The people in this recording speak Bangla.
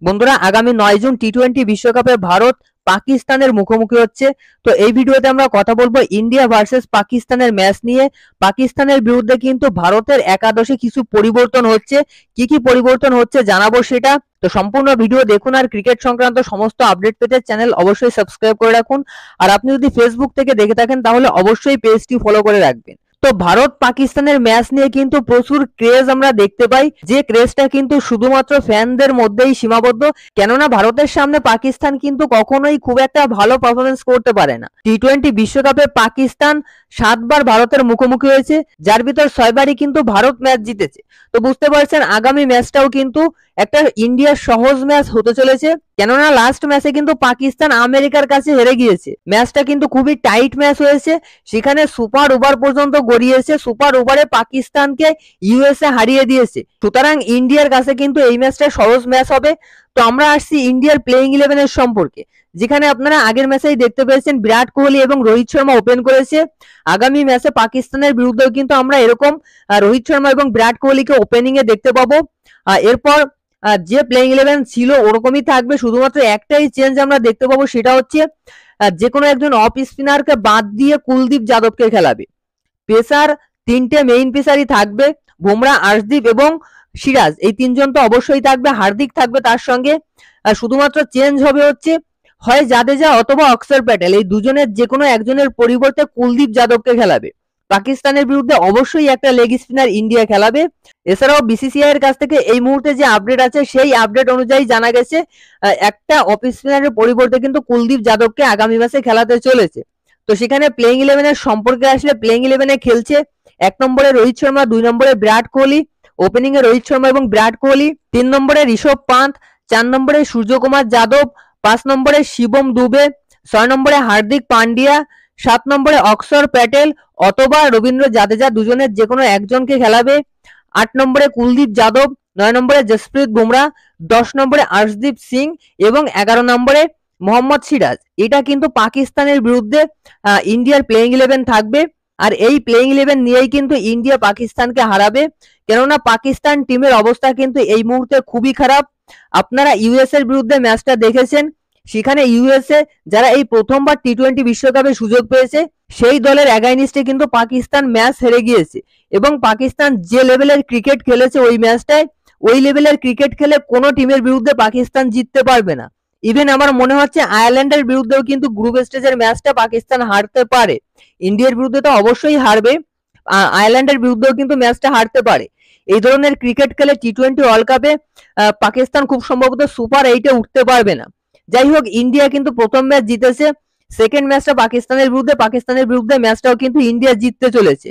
বন্ধুরা, আগামী 9 জুন টি-20 বিশ্বকাপে ভারত পাকিস্তানের মুখোমুখি হচ্ছে। তো এই ভিডিওতে আমরা কথা বলবো ইন্ডিয়া ভার্সেস পাকিস্তানের ম্যাচ নিয়ে। পাকিস্তানের বিরুদ্ধে কিন্তু ভারতের একাদশে কিছু পরিবর্তন হচ্ছে। কি কি পরিবর্তন হচ্ছে জানাবো সেটা। তো সম্পূর্ণ ভিডিও দেখুন, আর ক্রিকেট সংক্রান্ত সমস্ত আপডেট পেতে চ্যানেল অবশ্যই সাবস্ক্রাইব করে রাখুন। আর আপনি যদি ফেসবুক থেকে দেখে থাকেন তাহলে অবশ্যই পেজটি ফলো করে রাখবেন। তো ভারত পাকিস্তানের ম্যাচ নিয়ে কিন্তু প্রচুর ক্রেজ আমরা দেখতে পাই, যে ক্রেজটা কিন্তু শুধুমাত্র ফ্যানদের মধ্যেই সীমাবদ্ধ। কেননা ভারতের সামনে পাকিস্তান কিন্তু কখনোই খুব একটা ভালো পারফরমেন্স করতে পারে না। টি-20 বিশ্বকাপে পাকিস্তান 7 বার ভারতের মুখোমুখি হয়েছে, যার ভিতর 6 বারই কিন্তু ভারত ম্যাচ জিতেছে। তো বুঝতে পারছেন আগামী ম্যাচটাও কিন্তু একটা ইন্ডিয়ার সহজ ম্যাচ হতে চলেছে। কেননা লাস্ট ম্যাচে কিন্তু পাকিস্তান আমেরিকার কাছে হেরে গিয়েছে। ম্যাচটা কিন্তু খুবই টাইট ম্যাচ হয়েছে, সেখানে সুপার ওভার পর্যন্ত গড়িয়েছে। সুপার ওভারে পাকিস্তানকে ইউএসএ হারিয়ে দিয়েছে। সুতরাং ইন্ডিয়ার কাছে কিন্তু এই ম্যাচটা সহজ ম্যাচ হবে। তো আমরা আসছি ইন্ডিয়ার প্লেইং 11 এর সম্পর্কে, যেখানে আপনারা আগের ম্যাচেই দেখতে পেয়েছেন বিরাট কোহলি এবং রোহিত শর্মা ওপেন করেছে। আগামী ম্যাচে পাকিস্তানের বিরুদ্ধেও কিন্তু আমরা এরকম রোহিত শর্মা এবং বিরাট কোহলিকে ওপেনিং এ দেখতে পাবো। এরপর যে প্লেইং 11 ছিল ওরকমই থাকবে, শুধুমাত্র একটাই চেঞ্জ আমরা দেখতে পাবো, সেটা হচ্ছে যে কোনো একজন অফ স্পিনারকে বাদ দিয়ে কুলদীপ যাদবকে খেলাবে। পেসার 3টে মেইন পেসারই থাকবে, বুমরা, আর্শদীপ এবং সিরাজ, এই 3জন তো অবশ্যই থাকবে, হার্দিক থাকবে তার সঙ্গে। শুধুমাত্র চেঞ্জ হবে হচ্ছে হয় জাদেজা অথবা অক্ষর প্যাটেল, এই দুজনের যে কোনো একজনের পরিবর্তে কুলদীপ যাদবকে খেলাবে। পাকিস্তানের বিরুদ্ধে অবশ্যই একটা লেগ স্পিনার ইন্ডিয়া খেলাবে। এছাড়াও বিসিসিআই এর কাছ থেকে এই মুহূর্তে যে আপডেট আছে সেই আপডেট অনুযায়ী জানা গেছে একটা অফ স্পিনারের পরিবর্তে কিন্তু কুলদীপ যাদবকে আগামী ম্যাচে খেলাতে চলেছে। তো সেখানে প্লেইং 11 এর সম্পর্কে আসলে প্লেইং 11 এ খেলছে 1 নম্বরে রোহিত শর্মা, 2 নম্বরে বিরাট কোহলি, ওপেনিং এ রোহিত শর্মা এবং বিরাট কোহলি, 3 নম্বরে ঋষভ পান্থ, 4 নম্বরে সূর্যকুমার যাদব, 5 নম্বরে শিবম দুবে, 6 নম্বরে হার্দিক পান্ডিয়া, 7 নম্বরে অক্ষর প্যাটেল অথবা রবীন্দ্র জাদেজা, দুজনের যে কোনো একজনকে খেলাবে। 8 নম্বরে কুলদীপ যাদব, 9 নম্বরে জসপ্রীত বুমরা, 10 নম্বরে আর্শদীপ সিং এবং 11 নম্বরে মোহাম্মদ সিরাজ। এটা কিন্তু পাকিস্তানের বিরুদ্ধে ইন্ডিয়ার প্লেইং 11 থাকবে। আর এই প্লেইং 11 নিয়েই কিন্তু ইন্ডিয়া পাকিস্তানকে হারাবে। কেননা পাকিস্তান টিমের অবস্থা কিন্তু এই মুহূর্তে খুবই খারাপ। আপনারা ইউএস এর বিরুদ্ধে ম্যাচটা দেখেছেন, সেখানে ইউএসএ যারা এই প্রথমবার টি-20 বিশ্বকাপে সুযোগ পেয়েছে সেই দলের এগেইনস্টে কিন্তু পাকিস্তান ম্যাচ হেরে গিয়েছে। এবং পাকিস্তান যে লেভেলের ক্রিকেট খেলেছে ওই ম্যাচটায়, ওই লেভেলের ক্রিকেট খেলে কোনো টিমের বিরুদ্ধে পাকিস্তান জিততে পারবে না। ইভেন আমার মনে হচ্ছে আয়ারল্যান্ডের বিরুদ্ধেও কিন্তু গ্রুপ স্টেজের ম্যাচটা পাকিস্তান হারতে পারে। ইন্ডিয়ার বিরুদ্ধে তো অবশ্যই হারবে, আয়ারল্যান্ডের বিরুদ্ধেও কিন্তু ম্যাচটা হারতে পারে। এই ধরনের ক্রিকেট খেলে টি-20 ওয়ার্ল্ড কাপে পাকিস্তান খুব সম্ভবত সুপার 8-এ উঠতে পারবে না। যাই হোক, ইন্ডিয়া কিন্তু প্রথম ম্যাচ জিতেছে, সেকেন্ড ম্যাচটা পাকিস্তানের বিরুদ্ধে ম্যাচটাও কিন্তু ইন্ডিয়া জিততে চলেছে।